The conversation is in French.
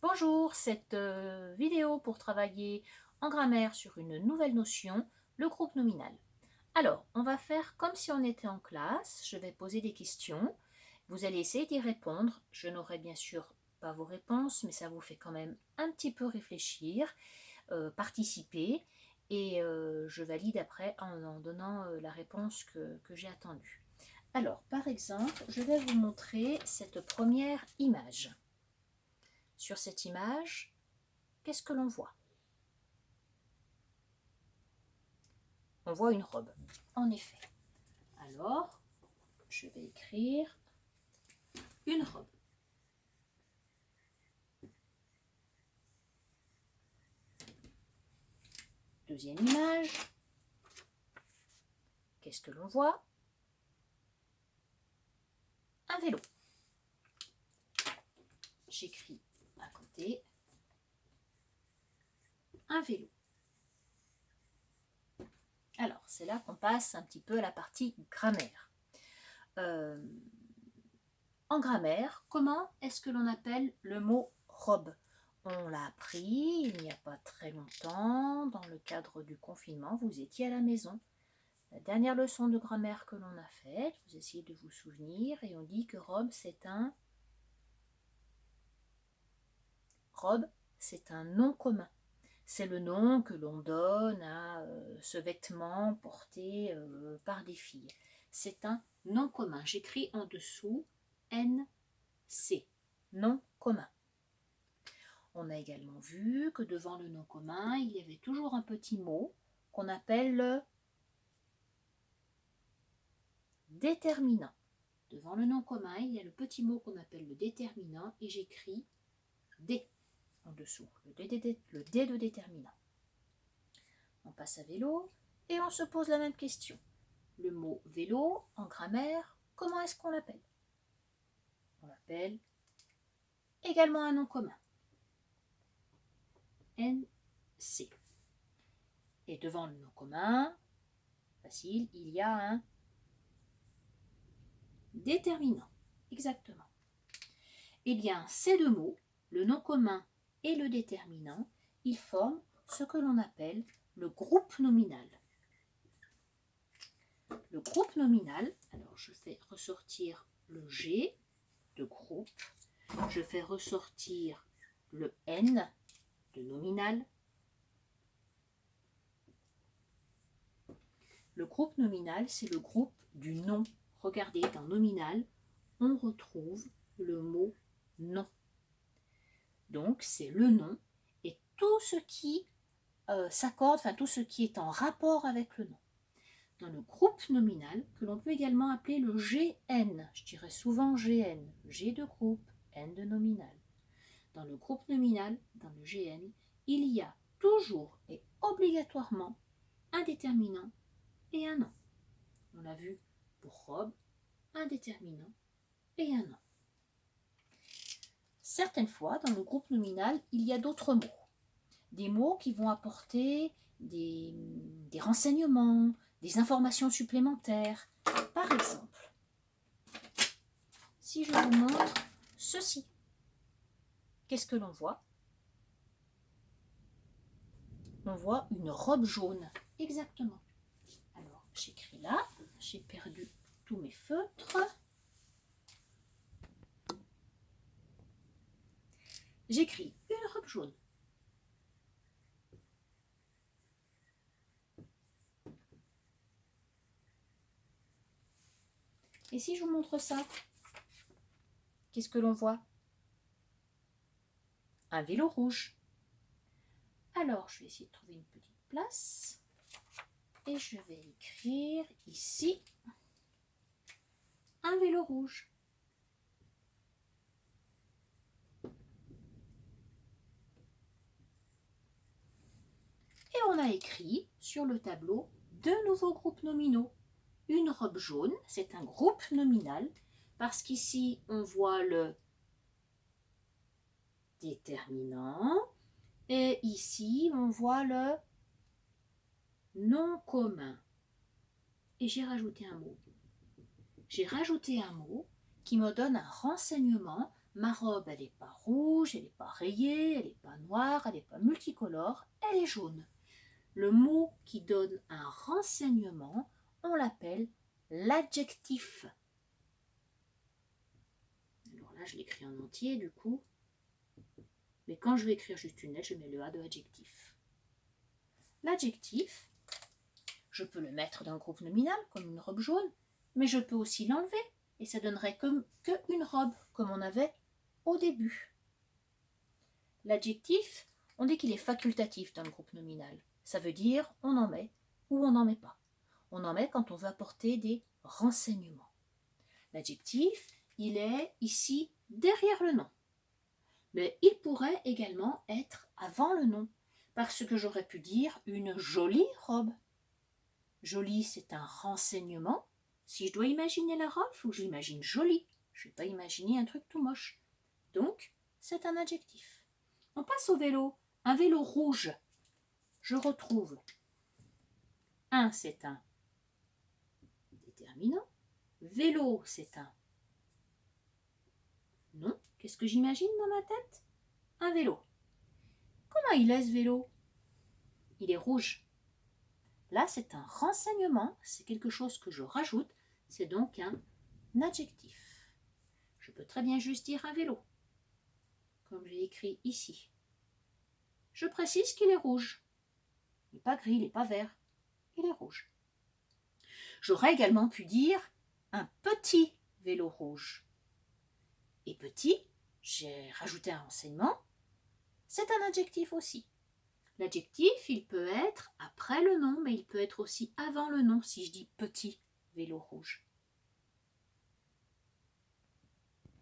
Bonjour, cette vidéo pour travailler en grammaire sur une nouvelle notion, le groupe nominal. Alors, on va faire comme si on était en classe, je vais poser des questions, vous allez essayer d'y répondre, je n'aurai bien sûr pas vos réponses, mais ça vous fait quand même un petit peu réfléchir, participer, et je valide après en donnant la réponse que j'ai attendue. Alors, par exemple, je vais vous montrer cette première image. Sur cette image, qu'est-ce que l'on voit? On voit une robe, en effet. Alors, je vais écrire une robe. Deuxième image, qu'est-ce que l'on voit? Un vélo. J'écris à côté un vélo. Alors, c'est là qu'on passe un petit peu à la partie grammaire. En grammaire, comment est-ce que l'on appelle le mot robe? On l'a appris il n'y a pas très longtemps, dans le cadre du confinement, vous étiez à la maison. La dernière leçon de grammaire que l'on a faite, vous essayez de vous souvenir, et on dit que robe, c'est un nom commun. C'est le nom que l'on donne à ce vêtement porté par des filles. C'est un nom commun. J'écris en dessous NC, nom commun. On a également vu que devant le nom commun, il y avait toujours un petit mot qu'on appelle le déterminant. Devant le nom commun, il y a le petit mot qu'on appelle le déterminant et j'écris D en dessous, le D de déterminant. On passe à vélo et on se pose la même question. Le mot vélo, en grammaire, comment est-ce qu'on l'appelle? On l'appelle également un nom commun. NC. Et devant le nom commun, facile, il y a un déterminant. Exactement. Eh bien, ces deux mots, le nom commun et le déterminant, ils forment ce que l'on appelle le groupe nominal. Le groupe nominal, alors je fais ressortir le G de groupe, je fais ressortir le N de nominal. Le groupe nominal, c'est le groupe du nom. Regardez, dans nominal, on retrouve le mot nom. Donc, c'est le nom et tout ce qui s'accorde, enfin tout ce qui est en rapport avec le nom. Dans le groupe nominal, que l'on peut également appeler le GN, je dirais souvent GN, G de groupe, N de nominal. Dans le groupe nominal, dans le GN, il y a toujours et obligatoirement un déterminant et un nom. On l'a vu pour robe, un déterminant et un nom. Certaines fois, dans le groupe nominal, il y a d'autres mots. Des mots qui vont apporter des renseignements, des informations supplémentaires. Par exemple, si je vous montre ceci, qu'est-ce que l'on voit? On voit une robe jaune. Exactement. Alors, j'écris là, j'ai perdu tous mes feutres. J'écris une robe jaune. Et si je vous montre ça, qu'est-ce que l'on voit? Un vélo rouge. Alors, je vais essayer de trouver une petite place. Et je vais écrire ici un vélo rouge. Et on a écrit sur le tableau deux nouveaux groupes nominaux. Une robe jaune, c'est un groupe nominal, parce qu'ici on voit le déterminant, et ici on voit le nom commun. Et j'ai rajouté un mot. J'ai rajouté un mot qui me donne un renseignement ma robe, elle n'est pas rouge, elle n'est pas rayée, elle n'est pas noire, elle n'est pas multicolore, elle est jaune. Le mot qui donne un renseignement, on l'appelle l'adjectif. Alors là, je l'écris en entier du coup. Mais quand je vais écrire juste une lettre, je mets le A de adjectif. L'adjectif, je peux le mettre dans le groupe nominal, comme une robe jaune, mais je peux aussi l'enlever, et ça donnerait qu'une robe, comme on avait au début. L'adjectif, on dit qu'il est facultatif dans le groupe nominal. Ça veut dire on en met ou on n'en met pas. On en met quand on veut apporter des renseignements. L'adjectif, il est ici derrière le nom. Mais il pourrait également être avant le nom, parce que j'aurais pu dire une jolie robe. Jolie, c'est un renseignement. Si je dois imaginer la robe, il faut que j'imagine jolie. Je ne vais pas imaginer un truc tout moche. Donc, c'est un adjectif. On passe au vélo. Un vélo rouge. Je retrouve un, c'est un déterminant. Vélo, c'est un nom. Qu'est-ce que j'imagine dans ma tête? Un vélo. Comment il est ce vélo? Il est rouge. Là, c'est un renseignement, c'est quelque chose que je rajoute, c'est donc un adjectif. Je peux très bien juste dire un vélo, comme j'ai écrit ici. Je précise qu'il est rouge. Il n'est pas gris, il n'est pas vert, il est rouge. J'aurais également pu dire un petit vélo rouge. Et petit, j'ai rajouté un renseignement, c'est un adjectif aussi. L'adjectif, il peut être après le nom, mais il peut être aussi avant le nom si je dis petit vélo rouge.